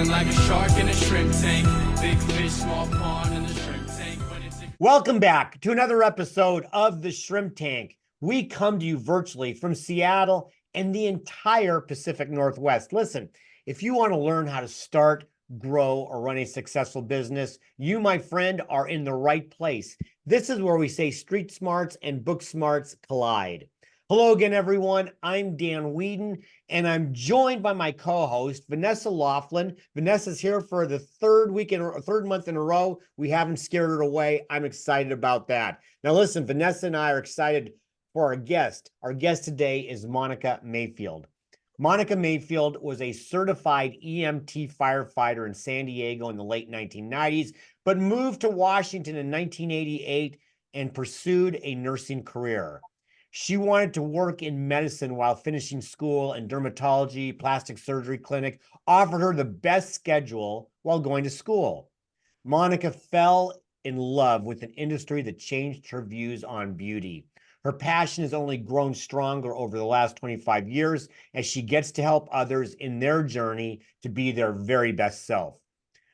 Feeling like a shark in a shrimp tank. Big fish, small pond in the shrimp tank. Welcome back to another episode of the Shrimp Tank. We come to you virtually from Seattle and the entire Pacific Northwest. Listen, if you want to learn how to start, grow, or run a successful business, you, my friend, are in the right place. This is where we say street smarts and book smarts collide. Hello again, everyone. I'm Dan Whedon, and I'm joined by my co-host, Vanessa Laughlin. Vanessa's here for the third month in a row. We haven't scared her away. I'm excited about that. Now, listen, Vanessa and I are excited for our guest. Our guest today is Monika Mayfield. Monika Mayfield was a certified EMT firefighter in San Diego in the late 1990s, but moved to Washington in 1988 and pursued a nursing career. She wanted to work in medicine while finishing school, and dermatology, plastic surgery clinic offered her the best schedule while going to school. Monika fell in love with an industry that changed her views on beauty. Her passion has only grown stronger over the last 25 years as she gets to help others in their journey to be their very best self.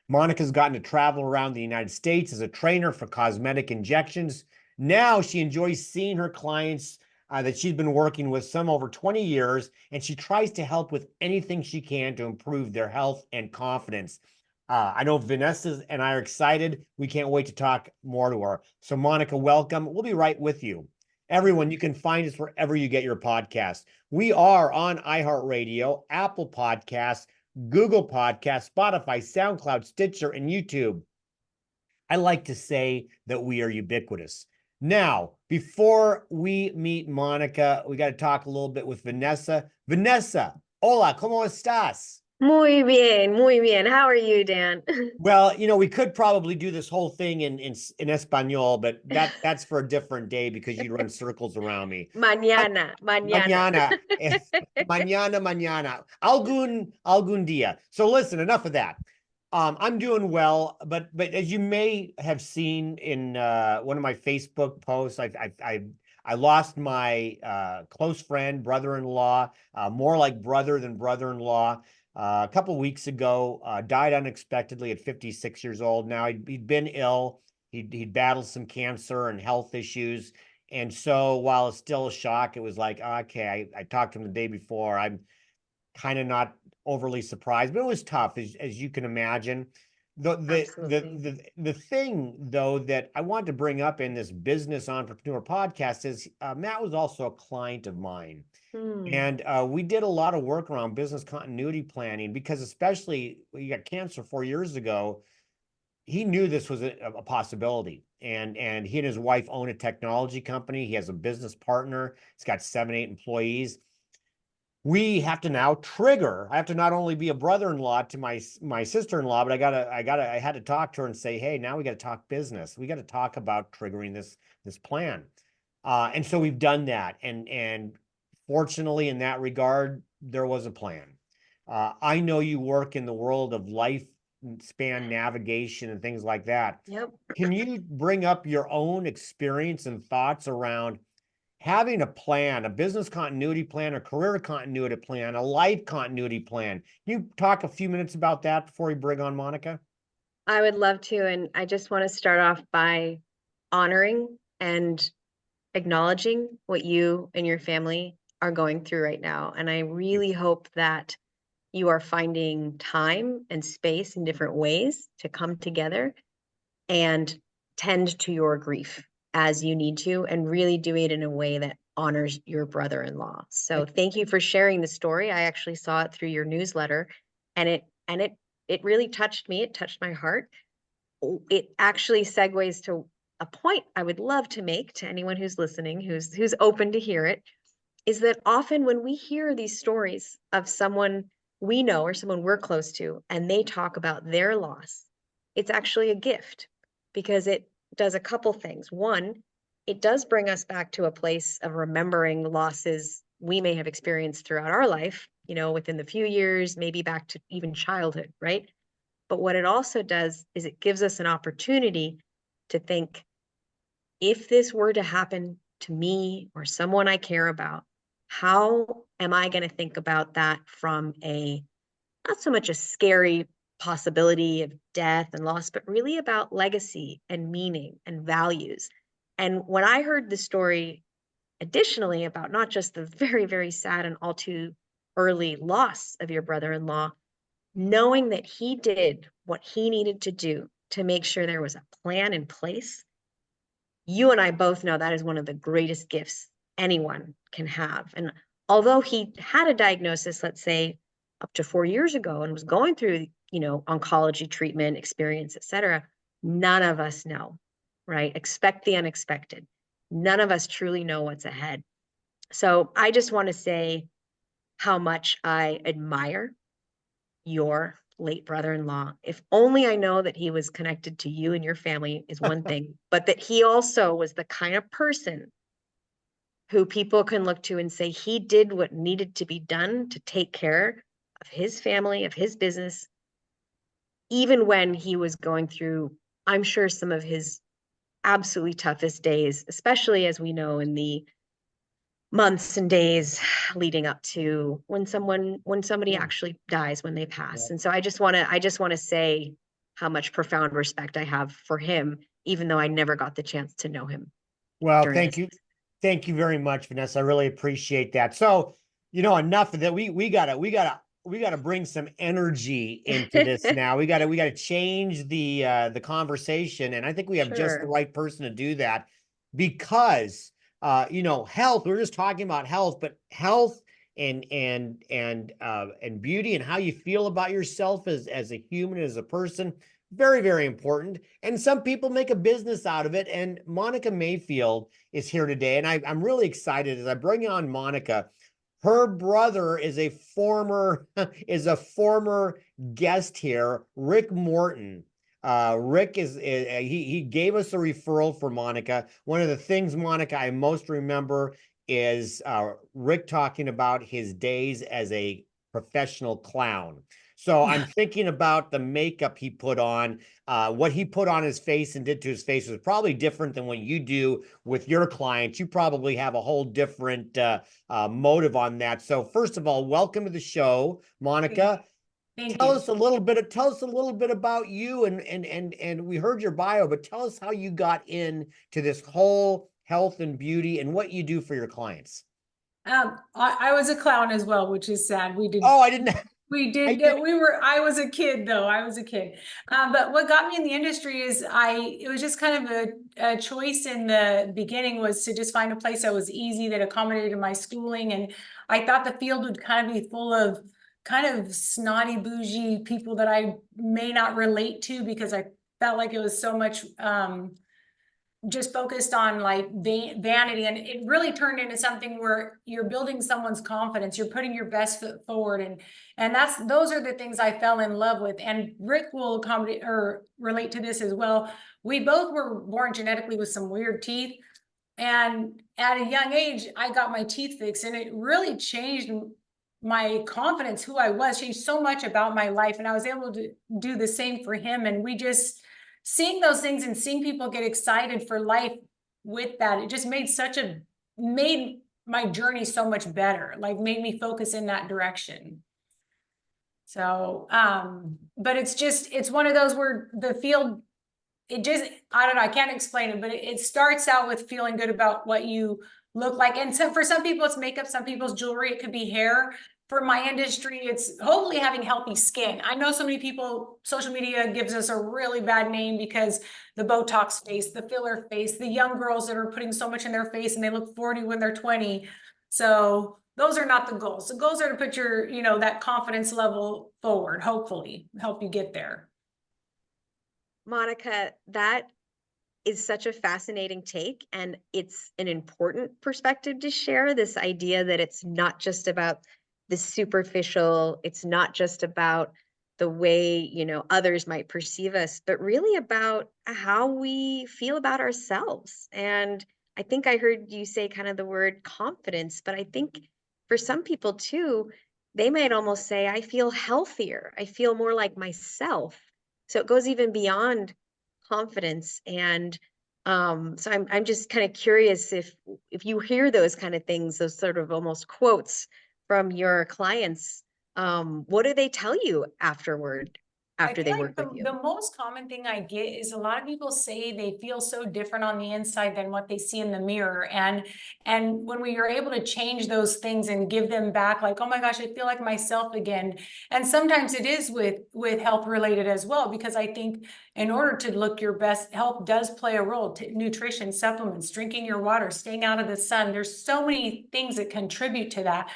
Monika's gotten to travel around the United States as a trainer for cosmetic injections. Now she enjoys seeing her clients that she's been working with some over 20 years, and she tries to help with anything she can to improve their health and confidence. I know Vanessa and I are excited. We can't wait to talk more to her. So Monika, welcome. We'll be right with you. Everyone, you can find us wherever you get your podcasts. We are on iHeartRadio, Apple Podcasts, Google Podcasts, Spotify, SoundCloud, Stitcher, and YouTube. I like to say that we are ubiquitous. Now, before we meet Monika, we got to talk a little bit with Vanessa. Vanessa, hola, ¿cómo estás? Muy bien, muy bien. How are you, Dan? Well, we could probably do this whole thing in Espanol, but that's for a different day because you'd run circles around me. Mañana, mañana. Mañana. Algún día. So listen, enough of that. I'm doing well, but as you may have seen in one of my Facebook posts, I lost my close friend, brother-in-law, more like brother than brother-in-law. A couple of weeks ago, died unexpectedly at 56 years old. Now he'd been ill. He'd battled some cancer and health issues. And so while it's still a shock, it was like, okay, I talked to him the day before. I'm kind of not overly surprised, but it was tough, as you can imagine. The thing, though, that I wanted to bring up in this business entrepreneur podcast is Matt was also a client of mine. And we did a lot of work around business continuity planning because, especially when you got cancer 4 years ago, he knew this was a possibility. And he and his wife own a technology company. He has a business partner. He's got 7, 8 employees. We have to now trigger. I have to not only be a brother-in-law to my sister-in-law, but I had to talk to her and say, hey, now we got to talk business. We got to talk about triggering this plan. And so we've done that. And fortunately, in that regard, there was a plan. I know you work in the world of lifespan navigation and things like that. Yep. Can you bring up your own experience and thoughts around having a plan, a business continuity plan, a career continuity plan, a life continuity plan? Can you talk a few minutes about that before we bring on Monika? I would love to. And I just want to start off by honoring and acknowledging what you and your family are going through right now. And I really hope that you are finding time and space in different ways to come together and tend to your grief as you need to, and really do it in a way that honors your brother-in-law. So thank you for sharing the story. I actually saw it through your newsletter, and it really touched me. It touched my heart. It actually segues to a point I would love to make to anyone who's listening, who's open to hear it, is that often when we hear these stories of someone we know or someone we're close to, and they talk about their loss, it's actually a gift because it does a couple things. One, it does bring us back to a place of remembering losses we may have experienced throughout our life, within the few years, maybe back to even childhood, right? But what it also does is it gives us an opportunity to think, if this were to happen to me or someone I care about, how am I going to think about that from not so much a scary possibility of death and loss, but really about legacy and meaning and values. And when I heard the story, additionally, about not just the very, very sad and all too early loss of your brother-in-law, knowing that he did what he needed to do to make sure there was a plan in place, you and I both know that is one of the greatest gifts anyone can have. And although he had a diagnosis, let's say up to 4 years ago, and was going through, oncology treatment experience, et cetera, none of us know, right? Expect the unexpected. None of us truly know what's ahead. So I just want to say how much I admire your late brother-in-law. If only I know that he was connected to you and your family is one thing, but that he also was the kind of person who people can look to and say he did what needed to be done to take care of his family, of his business, even when he was going through, I'm sure, some of his absolutely toughest days, especially as we know in the months and days leading up to when somebody actually dies, when they pass. And so I just want to say how much profound respect I have for him, even though I never got the chance to know him. Well, thank you. Thank you very much, Vanessa. I really appreciate that. So, enough of that. We gotta bring some energy into this now. We gotta change the conversation. And I think we have just the right person to do that, because health, we're just talking about health, but health and beauty and how you feel about yourself as a human, as a person, very, very important. And some people make a business out of it. And Monika Mayfield is here today. And I'm really excited as I bring on Monika. Her brother is a former guest here, Rick Morton. Rick he gave us a referral for Monika. One of the things, Monika, I most remember is Rick talking about his days as a professional clown. So I'm thinking about the makeup he put on. What he put on his face and did to his face was probably different than what you do with your clients. You probably have a whole different motive on that. So first of all, welcome to the show, Monika. Tell us a little bit about you, and we heard your bio, but tell us how you got into this whole health and beauty and what you do for your clients. I was a clown as well, which is sad. We did. Oh, I didn't. We did. I was a kid though. I was a kid. But what got me in the industry is it was just kind of a choice in the beginning, was to just find a place that was easy, that accommodated my schooling. And I thought the field would kind of be full of kind of snotty, bougie people that I may not relate to, because I felt like it was so much, just focused on like vanity. And it really turned into something where you're building someone's confidence, you're putting your best foot forward. And those are the things I fell in love with. And Rick will accommodate or relate to this as well. We both were born genetically with some weird teeth. And at a young age, I got my teeth fixed, and it really changed my confidence, who I was, changed so much about my life. And I was able to do the same for him. And we just, seeing those things and seeing people get excited for life with that, it just made my journey so much better, like made me focus in that direction. So, but it's one of those where the field, I don't know, I can't explain it, but it starts out with feeling good about what you look like. And so for some people it's makeup, some people's jewelry, it could be hair. For my industry, it's hopefully having healthy skin. I know so many people, social media gives us a really bad name because the Botox face, the filler face, the young girls that are putting so much in their face and they look 40 when they're 20. So those are not the goals. The goals are to put your, that confidence level forward, hopefully help you get there. Monika, that is such a fascinating take, and it's an important perspective to share, this idea that it's not just about the superficial, it's not just about the way, others might perceive us, but really about how we feel about ourselves. And I think I heard you say kind of the word confidence, but I think for some people too, they might almost say, I feel healthier, I feel more like myself. So it goes even beyond confidence. And so I'm just kind of curious if you hear those kind of things, those sort of almost quotes from your clients, what do they tell you afterward, after they feel work like with you? the most common thing I get is a lot of people say they feel so different on the inside than what they see in the mirror. And when we are able to change those things and give them back, like, oh my gosh, I feel like myself again. And sometimes it is with health related as well, because I think in order to look your best, health does play a role. Nutrition, supplements, drinking your water, staying out of the sun. There's so many things that contribute to that.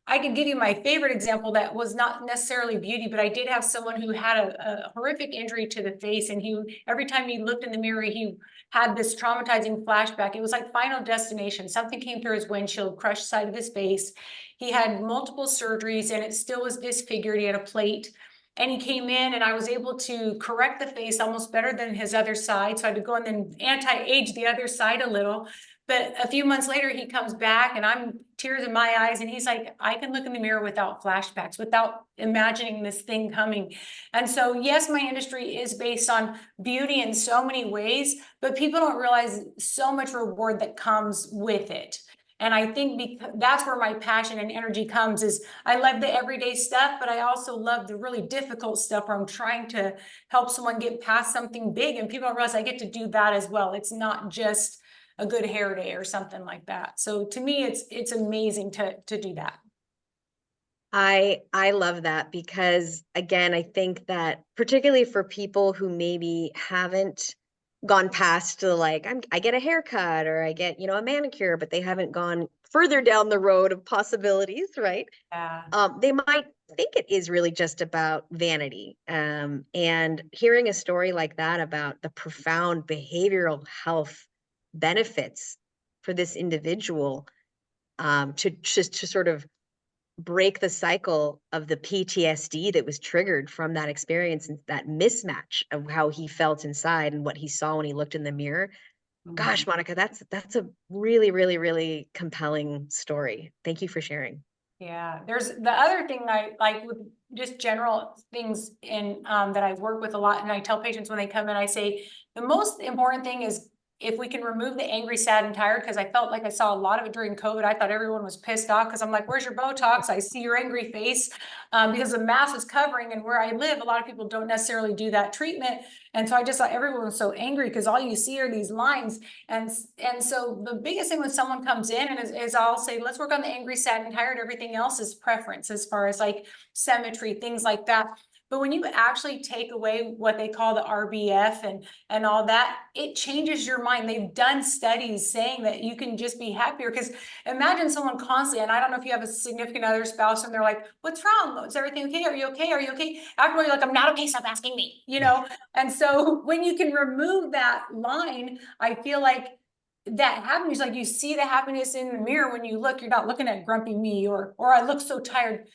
I can give you my favorite example that was not necessarily beauty, but I did have someone who had a horrific injury to the face, and every time he looked in the mirror, he had this traumatizing flashback. It was like Final Destination. Something came through his windshield, crushed side of his face. He had multiple surgeries, and it still was disfigured. He had a plate. And he came in, and I was able to correct the face almost better than his other side. So I had to go and then anti-age the other side a little. But a few months later, he comes back and I'm tears in my eyes. And he's like, I can look in the mirror without flashbacks, without imagining this thing coming. And so, yes, my industry is based on beauty in so many ways, but people don't realize so much reward that comes with it. And I think that's where my passion and energy comes is I love the everyday stuff, but I also love the really difficult stuff where I'm trying to help someone get past something big, and people don't realize I get to do that as well. It's not just a good hair day or something like that. So to me, it's amazing to do that. I love that because again, I think that particularly for people who maybe haven't gone past the like I get a haircut or I get, a manicure, but they haven't gone further down the road of possibilities, right? Yeah. They might think it is really just about vanity. And hearing a story like that about the profound behavioral health benefits for this individual, to sort of break the cycle of the PTSD that was triggered from that experience and that mismatch of how he felt inside and what he saw when he looked in the mirror. Gosh, Monica, that's a really, really, really compelling story. Thank you for sharing. Yeah, there's the other thing I like with just general things in that I work with a lot, and I tell patients when they come in, I say the most important thing is if we can remove the angry, sad, and tired, because I felt like I saw a lot of it during COVID. I thought everyone was pissed off because I'm like, where's your Botox? I see your angry face, because the mask is covering, and where I live, a lot of people don't necessarily do that treatment. And so I just thought everyone was so angry because all you see are these lines. And so the biggest thing when someone comes in and is I'll say, let's work on the angry, sad, and tired. Everything else is preference as far as like symmetry, things like that. But when you actually take away what they call the RBF and all that, it changes your mind. They've done studies saying that you can just be happier, because imagine someone constantly, and I don't know if you have a significant other spouse and they're like, what's wrong? Is everything okay? Are you okay? Are you okay? Afterward, you're like, I'm not okay. Stop asking me, And so when you can remove that line, I feel like that happiness, like you see the happiness in the mirror when you look, you're not looking at grumpy me or I look so tired.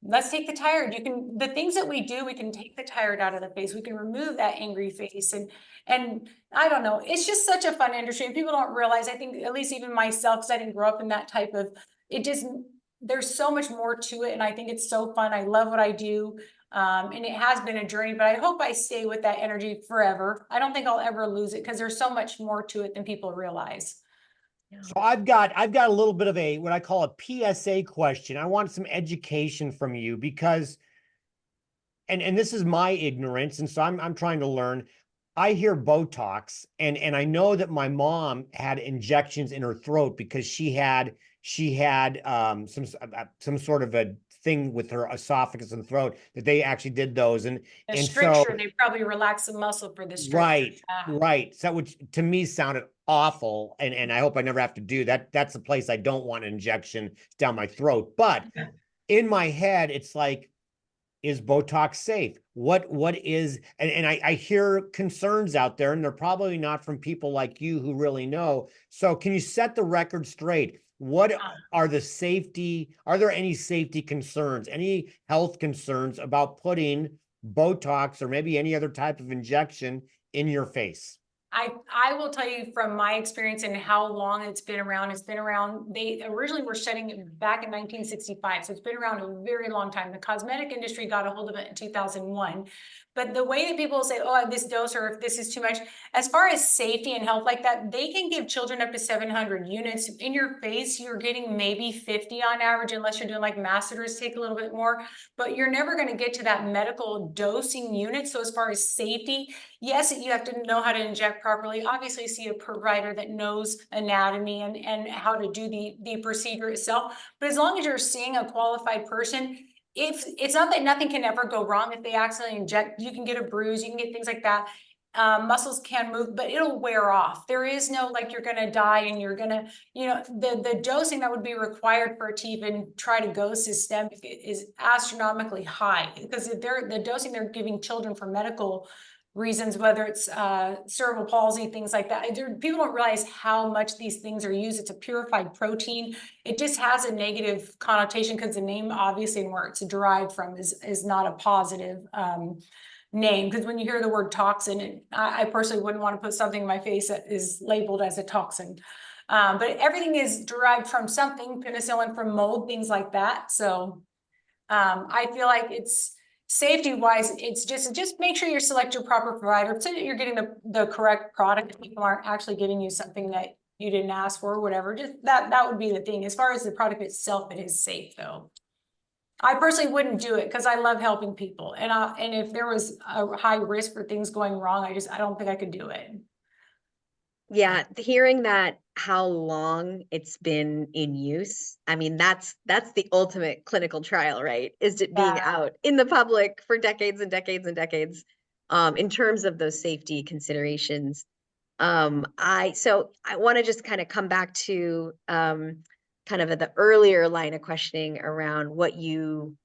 Let's take the tired. The things that we do, we can take the tired out of the face. We can remove that angry face. And I don't know, it's just such a fun industry, and people don't realize, I think at least even myself, because I didn't grow up in that type of, there's so much more to it. And I think it's so fun. I love what I do. And it has been a journey, but I hope I stay with that energy forever. I don't think I'll ever lose it because there's so much more to it than people realize. So I've got a little bit of a what I call a PSA question. I want some education from you because, and this is my ignorance, and so I'm trying to learn. I hear Botox, and I know that my mom had injections in her throat because she had some sort of a thing with her esophagus and throat that they actually did those, and stricture, so they probably relax the muscle for the stricture. right, right. So which to me sounded awful, and I hope I never have to do that. That's the place I don't want an injection down my throat. But in my head, it's like, is Botox safe? What is, and I hear concerns out there, and they're probably not from people like you who really know. So can you set the record straight? What are there any safety concerns, any health concerns about putting Botox or maybe any other type of injection in your face? I will tell you from my experience and how long it's been around. They originally were studying it back in 1965. So it's been around a very long time. The cosmetic industry got a hold of it in 2001. But the way that people say, oh, this dose, or if this is too much, as far as safety and health like that, they can give children up to 700 units. In your face, you're getting maybe 50 on average, unless you're doing like masseters, take a little bit more. But you're never going to get to that medical dosing unit. So as far as safety, yes, you have to know how to inject properly. Obviously, see a provider that knows anatomy and how to do the procedure itself. But as long as you're seeing a qualified person, if it's not that nothing can ever go wrong. If they accidentally inject, you can get a bruise, you can get things like that. Muscles can move, but it'll wear off. There is no like you're gonna die and you're gonna, the dosing that would be required for it to even try to go systemic is astronomically high, because the dosing they're giving children for medical reasons, whether it's cerebral palsy, things like that. People don't realize how much these things are used. It's a purified protein. It just has a negative connotation because the name, obviously, and where it's derived from is not a positive name. Because when you hear the word toxin, I personally wouldn't want to put something in my face that is labeled as a toxin. But everything is derived from something, penicillin from mold, things like that. So I feel like it's safety wise, it's just make sure you select your proper provider so that you're getting the correct product. People aren't actually giving you something that you didn't ask for or whatever. Just that would be the thing. As far as the product itself, it is safe though. I personally wouldn't do it because I love helping people. And if there was a high risk for things going wrong, I don't think I could do it. Yeah, hearing that how long it's been in use, I mean, that's the ultimate clinical trial, right? Is it being out in the public for decades and decades and decades, in terms of those safety considerations. So I want to just kind of come back to kind of the earlier line of questioning around what you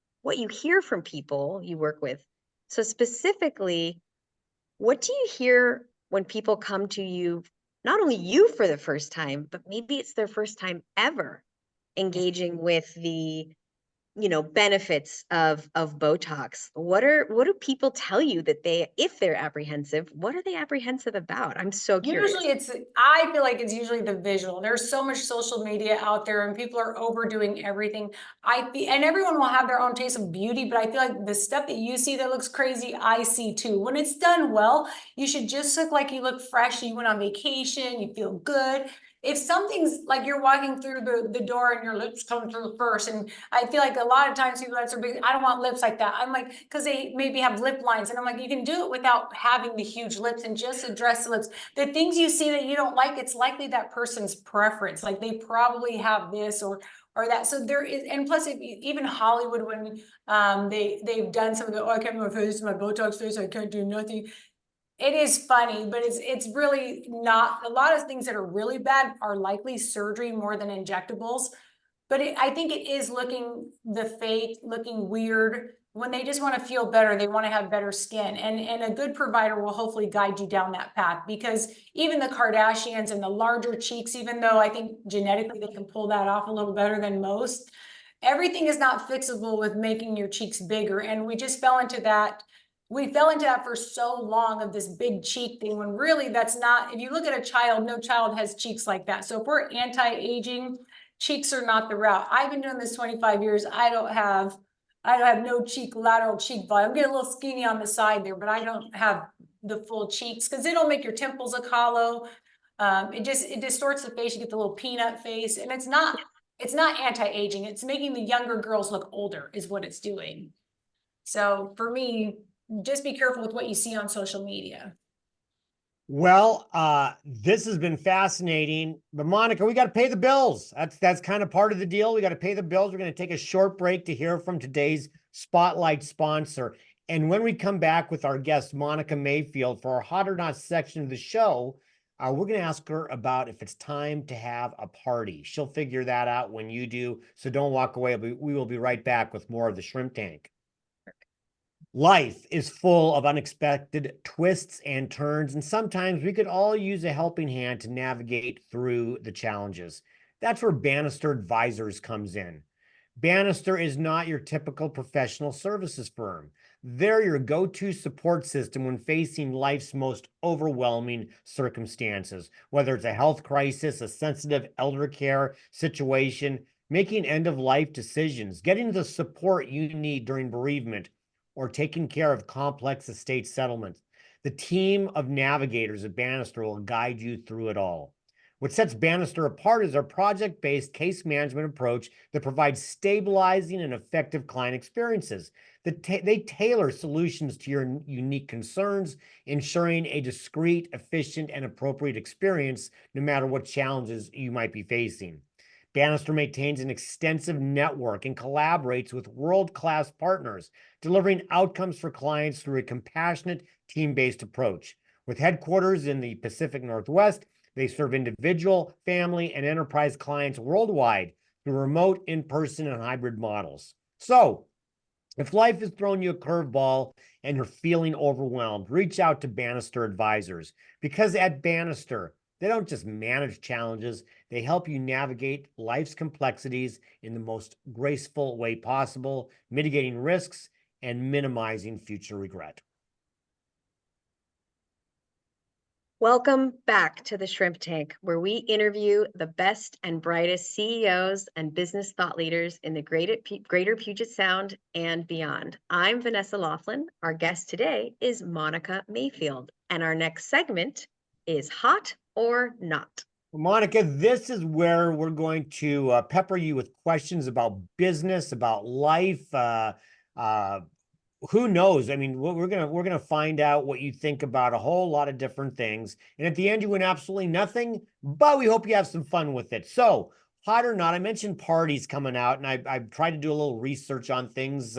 hear from people you work with. So specifically, what do you hear when people come to you, not only you for the first time, but maybe it's their first time ever engaging with the benefits of Botox? What do people tell you that if they're apprehensive, what are they apprehensive about? I'm so curious. Usually I feel like it's usually the visual. There's so much social media out there and people are overdoing everything. And everyone will have their own taste of beauty, but I feel like the stuff that you see that looks crazy, I see too. When it's done well, you should just look like you look fresh. You went on vacation, you feel good. If something's like you're walking through the door and your lips come through first, and I feel like a lot of times people that are big, I don't want lips like that. I'm like, because they maybe have lip lines, and I'm like, you can do it without having the huge lips and just address the lips. The things you see that you don't like, it's likely that person's preference. Like they probably have this or that. So there is, and plus even Hollywood, when they've done some of the, oh, I can't do my face, my Botox face, I can't do nothing. It is funny, but it's really not. A lot of things that are really bad are likely surgery more than injectables. But I think it is looking the fake, looking weird. When they just want to feel better, they want to have better skin. And a good provider will hopefully guide you down that path, because even the Kardashians and the larger cheeks, even though I think genetically they can pull that off a little better than most, everything is not fixable with making your cheeks bigger. And we just fell into that. We fell into that for so long, of this big cheek thing, when really that's not. If you look at a child, no child has cheeks like that. So if we're anti-aging, cheeks are not the route. I've been doing this 25 years. I don't have no lateral cheek volume. I'm getting a little skinny on the side there, but I don't have the full cheeks because it'll make your temples look hollow. It distorts the face. You get the little peanut face, and it's not anti-aging. It's making the younger girls look older is what it's doing. So for me, just be careful with what you see on social media. Well, this has been fascinating, but Monika, we got to pay the bills. That's kind of part of the deal. We got to pay the bills. We're going to take a short break to hear from today's spotlight sponsor. And when we come back with our guest, Monika Mayfield, for our Hot or Not section of the show, we're going to ask her about if it's time to have a party. She'll figure that out when you do. So don't walk away. We will be right back with more of the Shrimp Tank. Life is full of unexpected twists and turns, and sometimes we could all use a helping hand to navigate through the challenges. That's where Bannister Advisors comes in. Bannister is not your typical professional services firm. They're your go-to support system when facing life's most overwhelming circumstances, whether it's a health crisis, a sensitive elder care situation, making end-of-life decisions, getting the support you need during bereavement, or taking care of complex estate settlements. The team of navigators at Bannister will guide you through it all. What sets Bannister apart is our project-based case management approach that provides stabilizing and effective client experiences. They tailor solutions to your unique concerns, ensuring a discreet, efficient, and appropriate experience no matter what challenges you might be facing. Bannister maintains an extensive network and collaborates with world-class partners, delivering outcomes for clients through a compassionate, team-based approach. With headquarters in the Pacific Northwest, they serve individual, family, and enterprise clients worldwide through remote, in-person, and hybrid models. So, if life has thrown you a curveball and you're feeling overwhelmed, reach out to Bannister Advisors, because at Bannister, they don't just manage challenges, they help you navigate life's complexities in the most graceful way possible, mitigating risks and minimizing future regret. Welcome back to the Shrimp Tank, where we interview the best and brightest CEOs and business thought leaders in the greater Puget Sound and beyond. I'm Vanessa Laughlin. Our guest today is Monika Mayfield, and our next segment is Hot or Not. Monika, this is where we're going to pepper you with questions about business, about life. Who knows? I mean, we're gonna find out what you think about a whole lot of different things, and at the end, you win absolutely nothing. But we hope you have some fun with it. So, hot or not, I mentioned parties coming out, and I tried to do a little research on things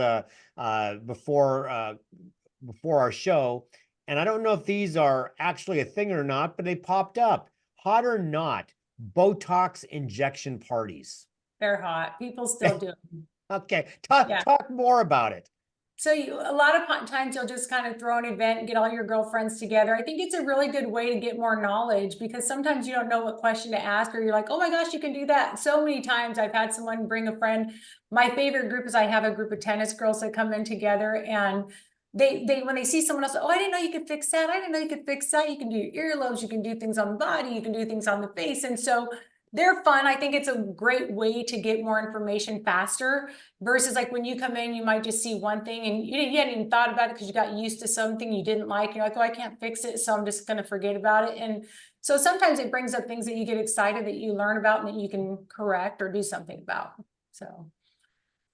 before our show, and I don't know if these are actually a thing or not, but they popped up. Hot or not, Botox injection parties. They're hot. People still do them. Okay, Yeah. talk more about it. So a lot of times you'll just kind of throw an event and get all your girlfriends together. I think it's a really good way to get more knowledge, because sometimes you don't know what question to ask, or you're like, oh my gosh, you can do that. So many times I've had someone bring a friend. My favorite group is I have a group of tennis girls that come in together, and they when they see someone else, oh, I didn't know you could fix that. I didn't know you could fix that. You can do your earlobes, you can do things on the body, you can do things on the face. And so they're fun. I think it's a great way to get more information faster, versus like when you come in, you might just see one thing and you hadn't even thought about it because you got used to something you didn't like. You're like, oh, I can't fix it, so I'm just going to forget about it. And so sometimes it brings up things that you get excited that you learn about and that you can correct or do something about. So,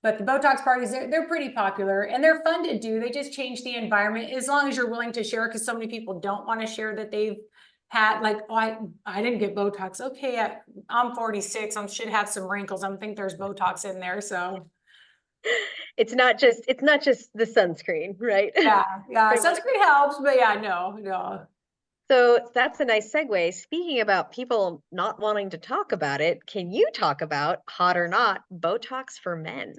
but the Botox parties, they're pretty popular and they're fun to do. They just change the environment, as long as you're willing to share, because so many people don't want to share that they've had, like, oh, I didn't get Botox. Okay, I'm 46. I should have some wrinkles. I don't think there's Botox in there. So It's not just the sunscreen, right? yeah, Pretty much. sunscreen helps, but yeah, no. So that's a nice segue. Speaking about people not wanting to talk about it, can you talk about, hot or not, Botox for men?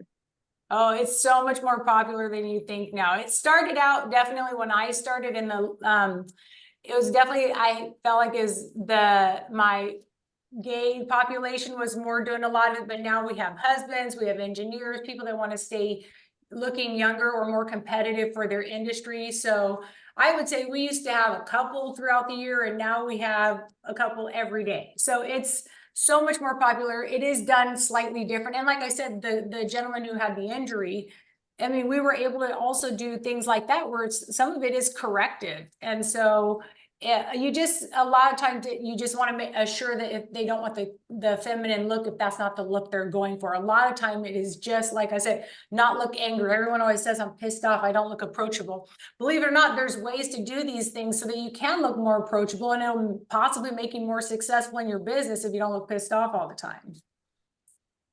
Oh, it's so much more popular than you think now. It started out definitely when I started in the it was definitely, I felt like my gay population was more doing a lot of it, but now we have husbands, we have engineers, people that want to stay looking younger or more competitive for their industry. So I would say we used to have a couple throughout the year, and now we have a couple every day. So it's so much more popular. It is done slightly different. And like I said, the gentleman who had the injury, I mean, we were able to also do things like that, where some of it is corrective. And so you just, a lot of times you just want to make assure that if they don't want the feminine look, if that's not the look they're going for, a lot of time it is just, like I said, not look angry. Everyone always says I'm pissed off, I don't look approachable. Believe it or not, there's ways to do these things so that you can look more approachable, and it'll possibly make you more successful in your business if you don't look pissed off all the time.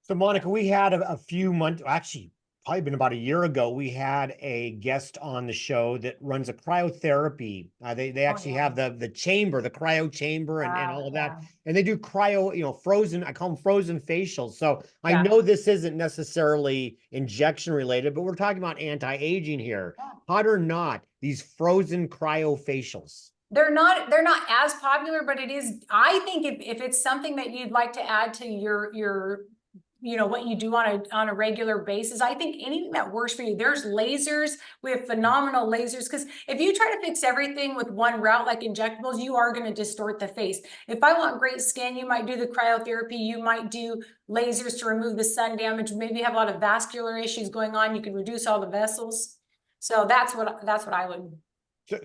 So, Monika, we had a few months, actually, probably been about a year ago, we had a guest on the show that runs a cryotherapy. They actually have the chamber, the cryo chamber, and all of that. And they do cryo, frozen, I call them frozen facials. So I know this isn't necessarily injection related, but we're talking about anti-aging here. Hot or not, these frozen cryo facials. They're not as popular, but it is, I think if it's something that you'd like to add to your you know, what you do on a regular basis. I think anything that works for you. There's lasers. We have phenomenal lasers, because if you try to fix everything with one route, like injectables, you are going to distort the face. If I want great skin, you might do the cryotherapy, you might do lasers to remove the sun damage. Maybe you have a lot of vascular issues going on, you can reduce all the vessels. So that's what I would.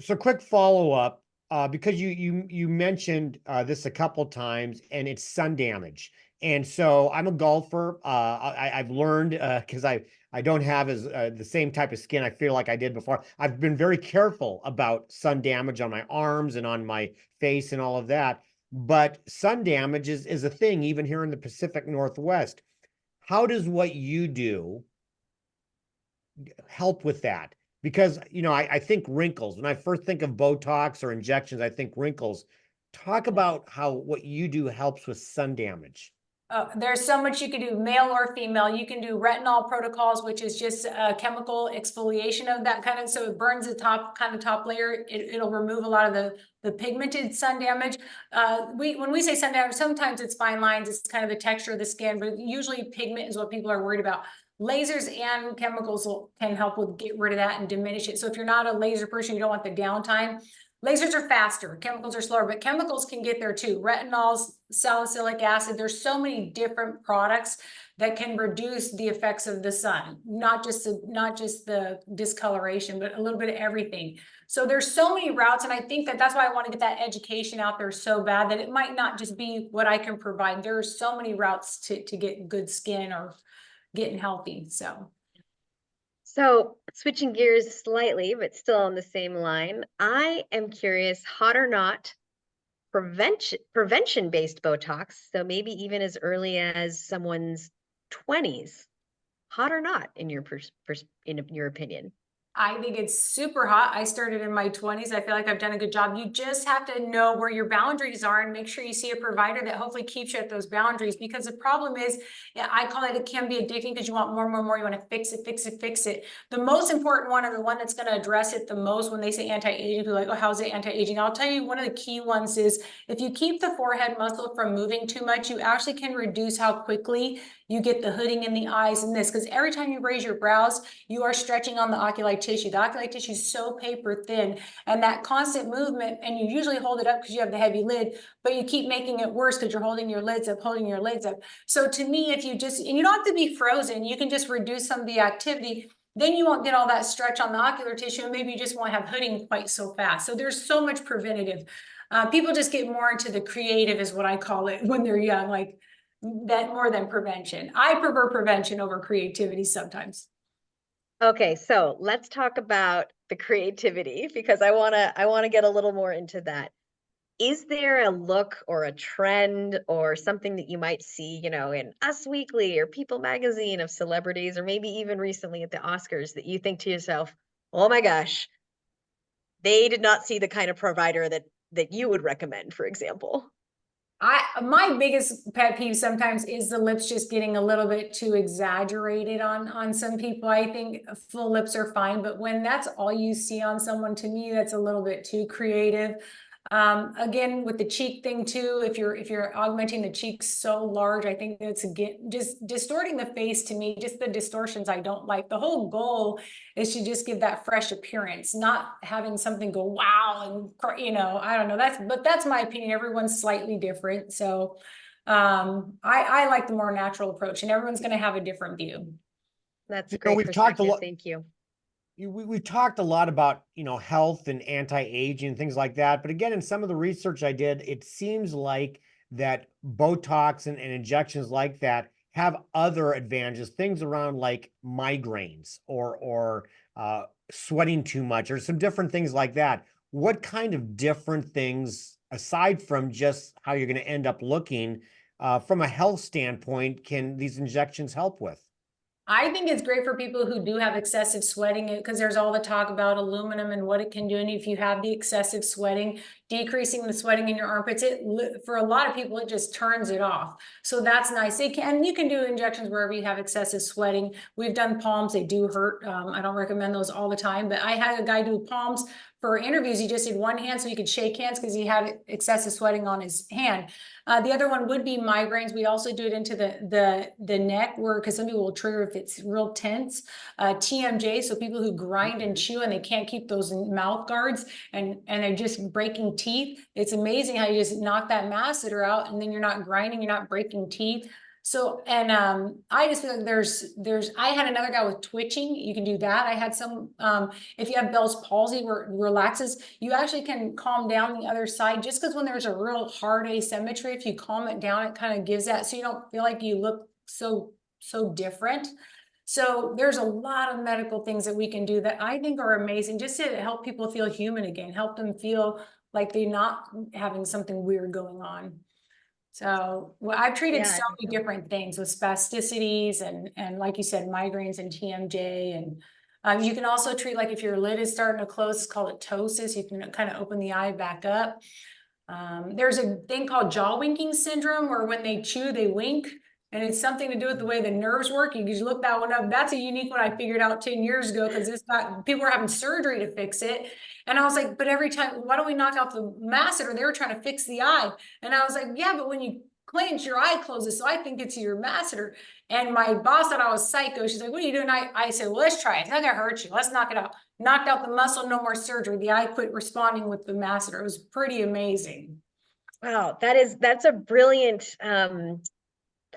So quick follow-up, because you mentioned this a couple times, and it's sun damage. And so I'm a golfer. I've learned, because I don't have as the same type of skin I feel like I did before. I've been very careful about sun damage on my arms and on my face and all of that. But sun damage is a thing even here in the Pacific Northwest. How does what you do help with that? Because, you know, I think wrinkles. When I first think of Botox or injections, I think wrinkles. Talk about how what you do helps with sun damage. There's so much you can do, male or female. You can do retinol protocols, which is just a chemical exfoliation of that kind of, so it burns the top layer. It'll remove a lot of the pigmented sun damage. When we say sun damage, sometimes it's fine lines, it's kind of the texture of the skin, but usually pigment is what people are worried about. Lasers and chemicals can help with get rid of that and diminish it. So if you're not a laser person, you don't want the downtime. Lasers are faster, chemicals are slower, but chemicals can get there too. Retinols, salicylic acid, there's so many different products that can reduce the effects of the sun, not just the discoloration, but a little bit of everything. So there's so many routes, and I think that's why I want to get that education out there so bad, that it might not just be what I can provide. There are so many routes to get good skin or getting healthy. So switching gears slightly, but still on the same line, I am curious, hot or not, prevention-based Botox, so maybe even as early as someone's 20s, hot or not in your in your opinion? I think it's super hot. I started in my 20s. I feel like I've done a good job. You just have to know where your boundaries are and make sure you see a provider that hopefully keeps you at those boundaries. Because the problem is, yeah, I call it can be addicting, because you want more and more and more. You want to fix it, fix it, fix it. The most important one, and the one that's going to address it the most when they say anti-aging, people are like, oh, how's it anti-aging? I'll tell you, one of the key ones is if you keep the forehead muscle from moving too much, you actually can reduce how quickly you get the hooding in the eyes and this, because every time you raise your brows, you are stretching on the oculi tissue. The oculi tissue is so paper thin, and that constant movement, and you usually hold it up because you have the heavy lid, but you keep making it worse because you're holding your lids up, holding your lids up. So to me, if you just, and you don't have to be frozen, you can just reduce some of the activity, then you won't get all that stretch on the ocular tissue, and maybe you just won't have hooding quite so fast. So there's so much preventative. People just get more into the creative, is what I call it, when they're young, like that, more than prevention. I prefer prevention over creativity sometimes. Okay, so let's talk about the creativity, because I wanna get a little more into that. Is there a look or a trend or something that you might see, you know, in Us Weekly or People Magazine of celebrities, or maybe even recently at the Oscars, that you think to yourself, oh my gosh, they did not see the kind of provider that you would recommend, for example? My biggest pet peeve sometimes is the lips just getting a little bit too exaggerated on some people. I think full lips are fine, but when that's all you see on someone, to me, that's a little bit too creative. Again, with the cheek thing too, if you're augmenting the cheeks so large, I think that's, again, just distorting the face. To me, just the distortions I don't like. The whole goal is to just give that fresh appearance, not having something go wow, and, you know, I don't know, that's my opinion. Everyone's slightly different. So I like the more natural approach, and everyone's going to have a different view. That's a You know, great we've talked a perspective. lot. Thank you. We've talked a lot about, you know, health and anti-aging and things like that. But again, in some of the research I did, it seems like that Botox and injections like that have other advantages, things around like migraines or sweating too much, or some different things like that. What kind of different things, aside from just how you're going to end up looking, from a health standpoint, can these injections help with? I think it's great for people who do have excessive sweating, because there's all the talk about aluminum and what it can do. And if you have the excessive sweating, decreasing the sweating in your armpits, for a lot of people, it just turns it off. So that's nice. You can do injections wherever you have excessive sweating. We've done palms. They do hurt. I don't recommend those all the time, but I had a guy do palms for interviews, he just did one hand so he could shake hands because he had excessive sweating on his hand. The other one would be migraines. We also do it into the neck, where because some people will trigger if it's real tense. TMJ, so people who grind and chew and they can't keep those mouth guards and they're just breaking teeth. It's amazing how you just knock that masseter out and then you're not grinding, you're not breaking teeth. So, and I just feel like I had another guy with twitching. You can do that. I had some, if you have Bell's palsy where it relaxes, you actually can calm down the other side, just because when there's a real hard asymmetry, if you calm it down, it kind of gives that, so you don't feel like you look so different. So there's a lot of medical things that we can do that I think are amazing, just to help people feel human again, help them feel like they're not having something weird going on. So I've treated so many different things with spasticities and like you said, migraines and TMJ. And you can also treat, like if your lid is starting to close, it's called ptosis. You can kind of open the eye back up. There's a thing called jaw winking syndrome, where when they chew, they wink. And it's something to do with the way the nerves work. You can look that one up. That's a unique one I figured out 10 years ago, because people were having surgery to fix it. And I was like, but every time, why don't we knock out the masseter? They were trying to fix the eye. And I was like, yeah, but when you clench, your eye closes. So I think it's your masseter. And my boss thought I was psycho. She's like, what are you doing? I said, well, let's try it. It's not gonna hurt you. Let's knock it out. Knocked out the muscle, no more surgery. The eye quit responding with the masseter. It was pretty amazing. Wow, that's a brilliant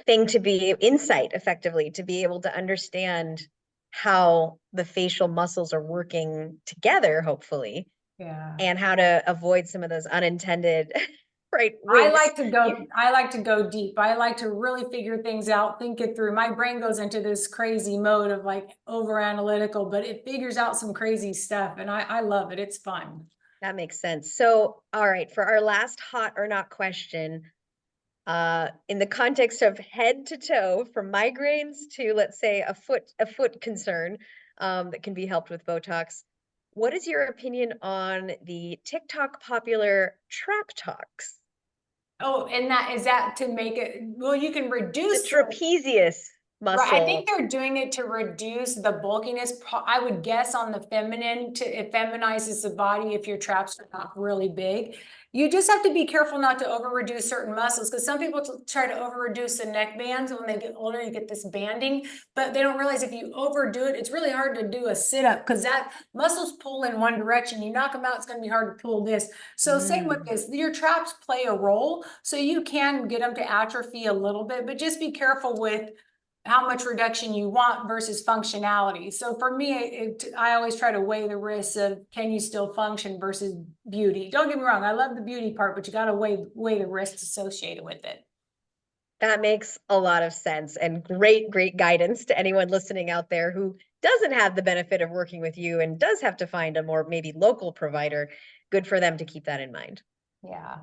thing to be insight, effectively, to be able to understand how the facial muscles are working together, hopefully, and how to avoid some of those unintended right winks. I like to go deep. I like to really figure things out, think it through. My brain goes into this crazy mode of like over analytical, but it figures out some crazy stuff, and I love it. It's fun. That makes sense. So, all right, for our last hot or not question, in the context of head to toe, from migraines to, let's say, a foot concern that can be helped with Botox, what is your opinion on the TikTok popular trap talks? Oh, and is that to make it, well, you can reduce the trapezius muscle. Right, I think they're doing it to reduce the bulkiness. I would guess on the feminine, it feminizes the body if your traps are not really big. You just have to be careful not to over reduce certain muscles, because some people try to over reduce the neck bands. When they get older, you get this banding, but they don't realize if you overdo it, it's really hard to do a sit up, because that muscles pull in one direction. You knock them out, it's going to be hard to pull this. So same with this, your traps play a role, so you can get them to atrophy a little bit, but just be careful with how much reduction you want versus functionality. So for me, I always try to weigh the risks of, can you still function versus beauty. Don't get me wrong, I love the beauty part, but you got to weigh the risks associated with it. That makes a lot of sense, and great guidance to anyone listening out there who doesn't have the benefit of working with you and does have to find a more maybe local provider. Good for them to keep that in mind. Yeah.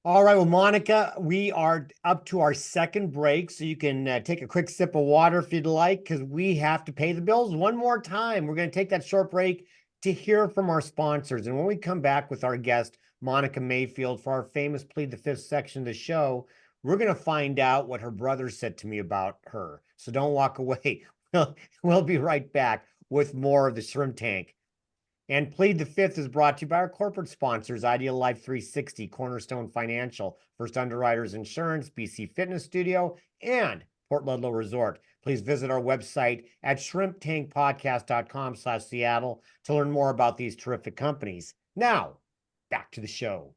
All right, well, Monika, we are up to our second break, so you can take a quick sip of water if you'd like, because we have to pay the bills one more time. We're going to take that short break to hear from our sponsors. And when we come back with our guest, Monika Mayfield, for our famous Plead the Fifth section of the show, we're going to find out what her brother said to me about her. So don't walk away. We'll be right back with more of the Shrimp Tank. And Plead the Fifth is brought to you by our corporate sponsors, Ideal Life 360, Cornerstone Financial, First Underwriters Insurance, BC Fitness Studio, and Port Ludlow Resort. Please visit our website at shrimptankpodcast.com/Seattle to learn more about these terrific companies. Now, back to the show.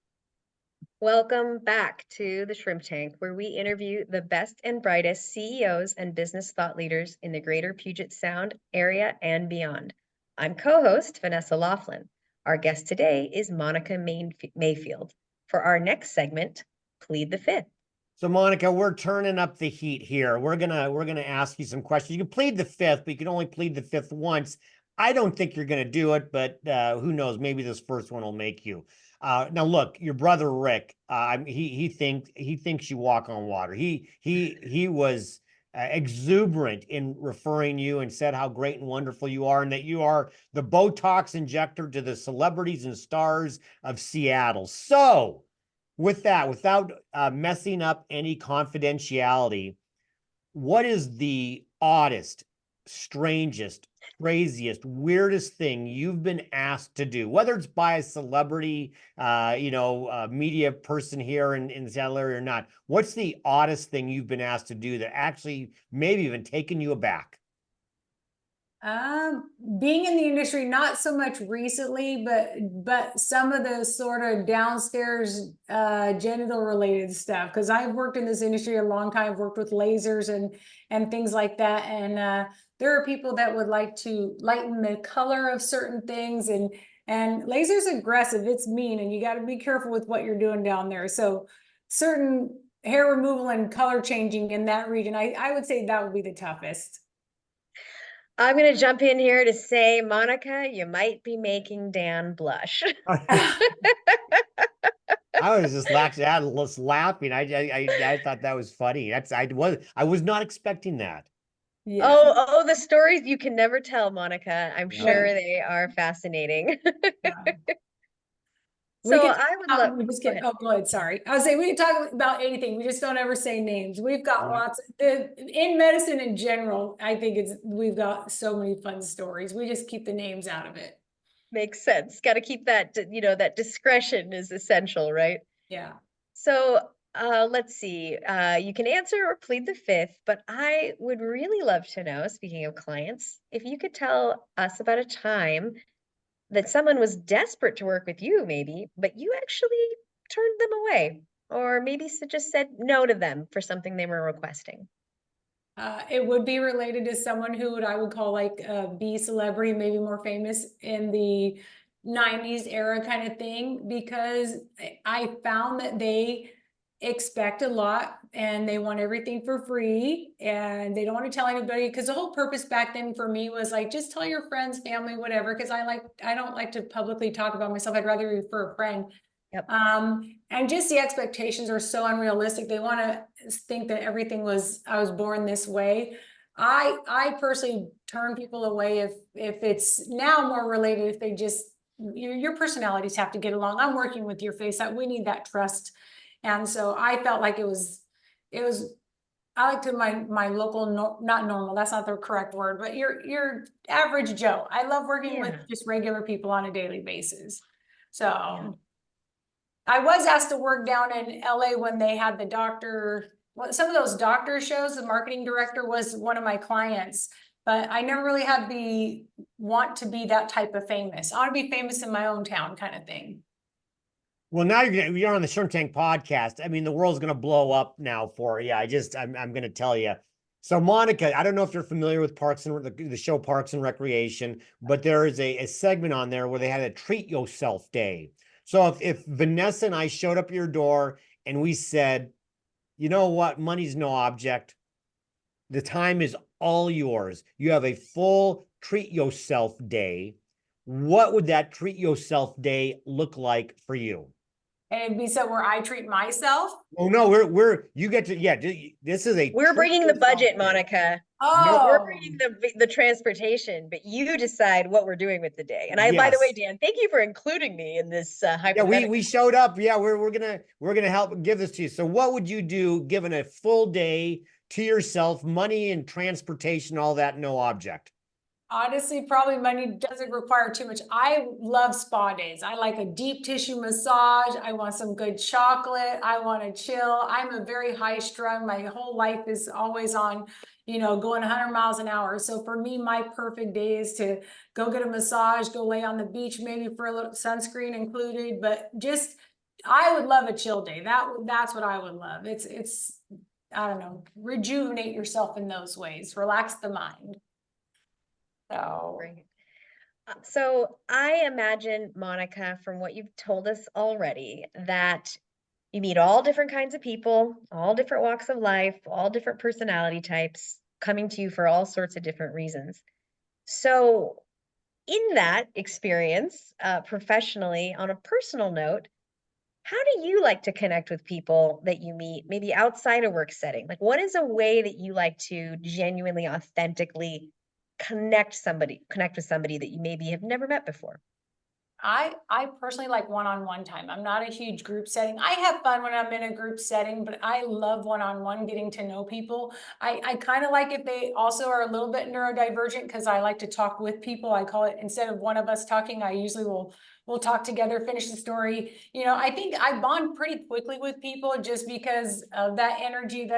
Welcome back to the Shrimp Tank, where we interview the best and brightest CEOs and business thought leaders in the greater Puget Sound area and beyond. I'm co-host Vanessa Laughlin. Our guest today is Monika Mayfield. For our next segment, Plead the Fifth. So, Monika, we're turning up the heat here. We're gonna ask you some questions. You can plead the fifth, but you can only plead the fifth once. I don't think you're gonna do it, but who knows? Maybe this first one will make you. Now, look, your brother Rick. He thinks you walk on water. He was exuberant in referring you and said how great and wonderful you are, and that you are the Botox injector to the celebrities and stars of Seattle. So, with that, without messing up any confidentiality, what is the oddest, strangest, craziest, weirdest thing you've been asked to do, whether it's by a celebrity, media person here in the Seattle area or not? What's the oddest thing you've been asked to do that actually maybe even taken you aback? Being in the industry, not so much recently, but some of the sort of downstairs genital related stuff. Because I've worked in this industry a long time, I've worked with lasers and things like that. And there are people that would like to lighten the color of certain things, and laser's aggressive, it's mean, and you got to be careful with what you're doing down there. So certain hair removal and color changing in that region, I would say that would be the toughest. I'm going to jump in here to say, Monica, you might be making Dan blush. I was just laughing. I thought that was funny. I was not expecting that. Yeah. Oh, the stories you can never tell, Monica. I'm Yeah. sure they are fascinating. Yeah. So We can I would talk, love, we just go get, ahead. oh, go ahead, sorry. I was saying, we can talk about anything, we just don't ever say names. We've got Yeah. lots, in medicine in general, I think we've got so many fun stories. We just keep the names out of it. Makes sense. Got to keep that, that discretion is essential, right? Yeah. So let's see. You can answer or plead the fifth, but I would really love to know, speaking of clients, if you could tell us about a time that someone was desperate to work with you, maybe, but you actually turned them away, or maybe just said no to them for something they were requesting. It would be related to someone who I would call like a B celebrity, maybe more famous in the 90s era kind of thing, because I found that they expect a lot and they want everything for free and they don't want to tell anybody, because the whole purpose back then for me was like, just tell your friends, family, whatever, because I don't like to publicly talk about myself. I'd rather refer a friend. Yep. And just the expectations are so unrealistic. They want to think that I was born this way. I personally turn people away if it's now more related, if they just, your personalities have to get along. I'm working with your face, that we need that trust. And so I felt like it was, I like to my local, not normal, that's not the correct word, but your average Joe. I love working with just regular people on a daily basis. So I was asked to work down in LA when they had the doctor, some of those doctor shows. The marketing director was one of my clients, but I never really had the want to be that type of famous. I want to be famous in my own town kind of thing. Well, now you're on the Shark Tank podcast. I mean, the world's going to blow up now for you. I'm going to tell you. So, Monica, I don't know if you're familiar with the show Parks and Recreation, but there is a segment on there where they had a treat yourself day. So if Vanessa and I showed up at your door and we said, you know what, money's no object, the time is all yours, you have a full treat yourself day, what would that treat yourself day look like for you? And it'd be so where I treat myself. Oh no, you get to, yeah, this is a We're bringing the budget, day. Monica. Oh, We're bringing the transportation, but you decide what we're doing with the day. And by the way, Dan, thank you for including me in this hypothetical. Yeah, we showed up. Yeah, we're gonna help give this to you. So what would you do given a full day to yourself, money and transportation, all that, no object? honestly, probably money doesn't require too much. I love spa days. I like a deep tissue massage. I want some good chocolate. I want to chill. I'm a very high strung. My whole life is always on, going 100 miles an hour. So for me, my perfect day is to go get a massage, go lay on the beach, maybe for a little sunscreen included, but just, I would love a chill day. That's what I would love. It's, I don't know, rejuvenate yourself in those ways, relax the mind. So, Great. So I imagine, Monica, from what you've told us already, that you meet all different kinds of people, all different walks of life, all different personality types coming to you for all sorts of different reasons. So in that experience, professionally, on a personal note, how do you like to connect with people that you meet, maybe outside a work setting? Like, what is a way that you like to genuinely, authentically connect with somebody that you maybe have never met before? I personally like one-on-one time. I'm not a huge group setting. I have fun when I'm in a group setting, but I love one-on-one, getting to know people. I kind of like if they also are a little bit neurodivergent, because I like to talk with people. I call it, instead of one of us talking, I usually we'll talk together, finish the story. You know, I think I bond pretty quickly with people just because of that energy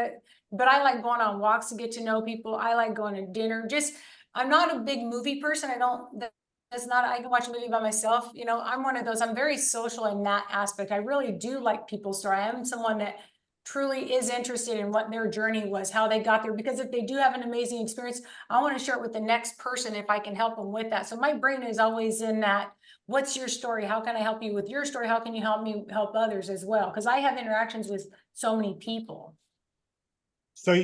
but I like going on walks to get to know people. I like going to dinner. I'm not a big movie person. That's not, I can watch a movie by myself. You know, I'm one of those, I'm very social in that aspect. I really do like people's story. I am someone that truly is interested in what their journey was, how they got there, because if they do have an amazing experience, I want to share it with the next person if I can help them with that. So my brain is always in that, what's your story? How can I help you with your story? How can you help me help others as well? Because I have interactions with so many people. So, this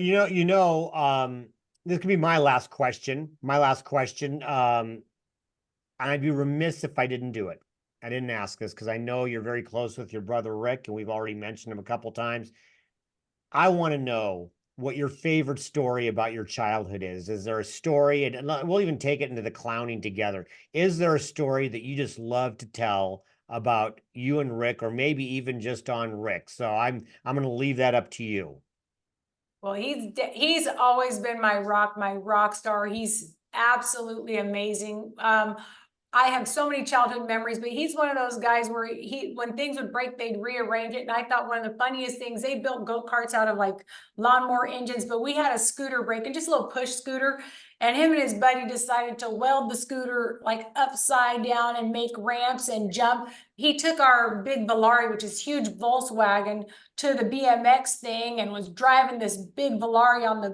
could be my last question. And I'd be remiss if I didn't do it. I didn't ask this because I know you're very close with your brother Rick, and we've already mentioned him a couple times. I want to know what your favorite story about your childhood is. Is there a story, and we'll even take it into the clowning together. Is there a story that you just love to tell about you and Rick, or maybe even just on Rick? So I'm going to leave that up to you. Well, he's always been my rock star. He's absolutely amazing. I have so many childhood memories, but he's one of those guys where when things would break, they'd rearrange it. And I thought one of the funniest things, they built go-karts out of like lawnmower engines, but we had a scooter break, and just a little push scooter. And him and his buddy decided to weld the scooter like upside down and make ramps and jump. He took our big Volare, which is huge Volkswagen, to the BMX thing and was driving this big Volare on the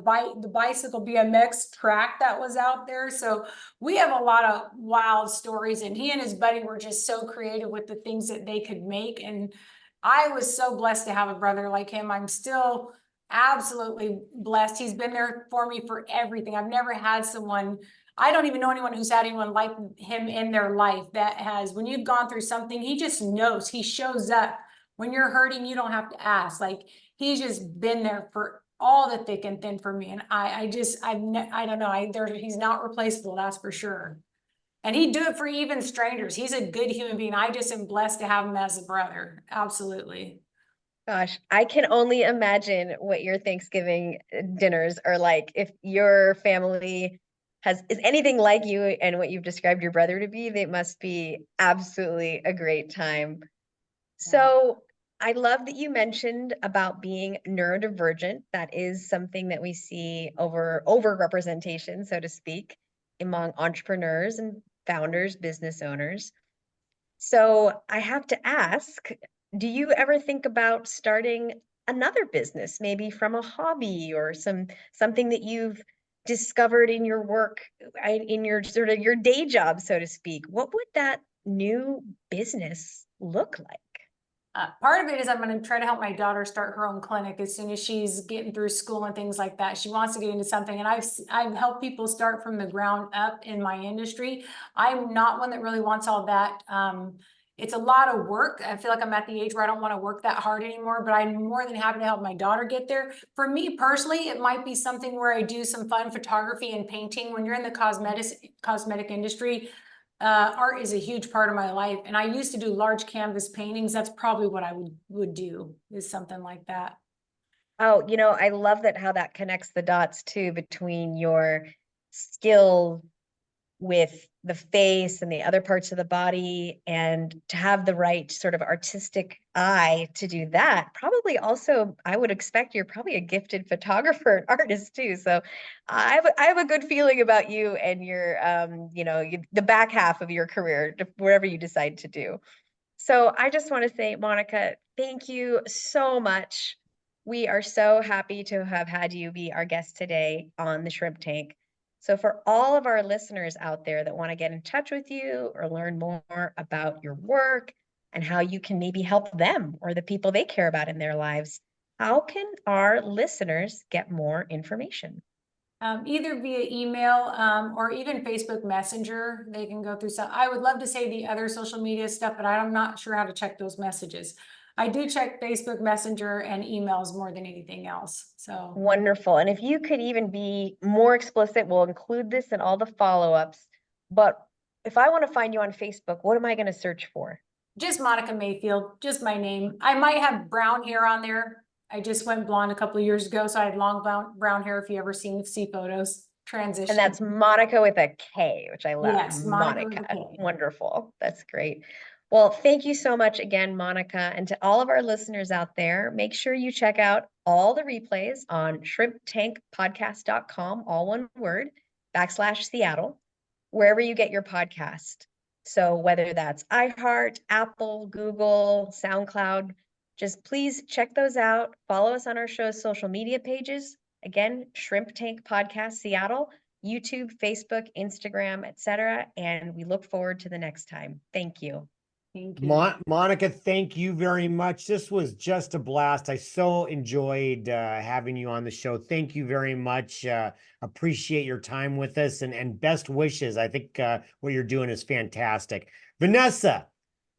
bicycle BMX track that was out there. So we have a lot of wild stories, and he and his buddy were just so creative with the things that they could make. And I was so blessed to have a brother like him. I'm still absolutely blessed. He's been there for me for everything. I've never had someone, I don't even know anyone who's had anyone like him in their life that has, when you've gone through something, he just knows, he shows up. When you're hurting, you don't have to ask. Like, he's just been there for all the thick and thin for me. And I don't know, he's not replaceable, that's for sure. And he'd do it for even strangers. He's a good human being. I just am blessed to have him as a brother. Absolutely. Gosh, I can only imagine what your Thanksgiving dinners are like. If your family is anything like you and what you've described your brother to be, they must be absolutely a great time. So I love that you mentioned about being neurodivergent. That is something that we see overrepresentation, so to speak, among entrepreneurs and founders, business owners. So I have to ask, do you ever think about starting another business, maybe from a hobby or something that you've discovered in your work, in your sort of your day job, so to speak? What would that new business look like? Part of it is I'm going to try to help my daughter start her own clinic as soon as she's getting through school and things like that. She wants to get into something, and I've helped people start from the ground up in my industry. I'm not one that really wants all that. It's a lot of work. I feel like I'm at the age where I don't want to work that hard anymore, but I'm more than happy to help my daughter get there. For me personally, it might be something where I do some fun photography and painting. When you're in the cosmetic industry, art is a huge part of my life, and I used to do large canvas paintings. That's probably what I would do, is something like that. Oh, I love that how that connects the dots too between your skill with the face and the other parts of the body, and to have the right sort of artistic eye to do that. Probably also, I would expect you're probably a gifted photographer and artist too. So I have a good feeling about you and your, the back half of your career, whatever you decide to do. So I just want to say, Monika, thank you so much. We are so happy to have had you be our guest today on the Shrimp Tank. So for all of our listeners out there that want to get in touch with you or learn more about your work and how you can maybe help them or the people they care about in their lives, how can our listeners get more information? Either via email or even Facebook Messenger. They can go through some. I would love to say the other social media stuff, but I'm not sure how to check those messages. I do check Facebook Messenger and emails more than anything else. So wonderful. And if you could even be more explicit, we'll include this in all the follow-ups, but if I want to find you on Facebook, what am I going to search for? Just Monika Mayfield, just my name. I might have brown hair on there. I just went blonde a couple of years ago, so I had long brown hair. If you ever see photos, transition. And that's Monika with a K, which I love. Yes, Monika with a K. Wonderful. That's great. Well, thank you so much again, Monika. And to all of our listeners out there, make sure you check out all the replays on shrimptankpodcast.com, all one word, /Seattle, wherever you get your podcast. So whether that's iHeart, Apple, Google, SoundCloud, just please check those out. Follow us on our show's social media pages. Again, Shrimp Tank Podcast Seattle, YouTube, Facebook, Instagram, etc. And we look forward to the next time. Thank you. Thank you. Monika, thank you very much. This was just a blast. I so enjoyed having you on the show. Thank you very much. Appreciate your time with us, and best wishes. I think what you're doing is fantastic. Vanessa,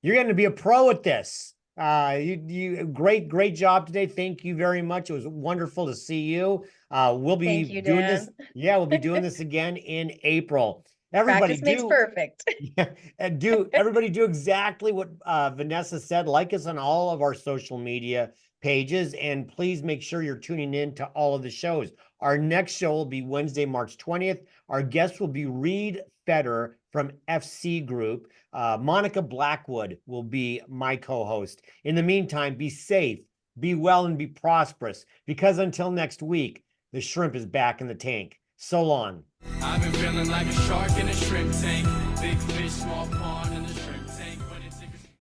you're going to be a pro at this. You great job today. Thank you very much. It was wonderful to see you. We'll be doing this. Yeah, we'll be doing this again in April. Everybody Practice makes perfect. Yeah, and everybody do exactly what Vanessa said. Like us on all of our social media pages, and please make sure you're tuning in to all of the shows. Our next show will be Wednesday, March 20th. Our guest will be Reed Feder from FC Group. Monica Blackwood will be my co-host. In the meantime, be safe, be well, and be prosperous, because until next week, the shrimp is back in the tank. So long. I've been feeling like a shark in a shrimp tank. Big fish, small pond.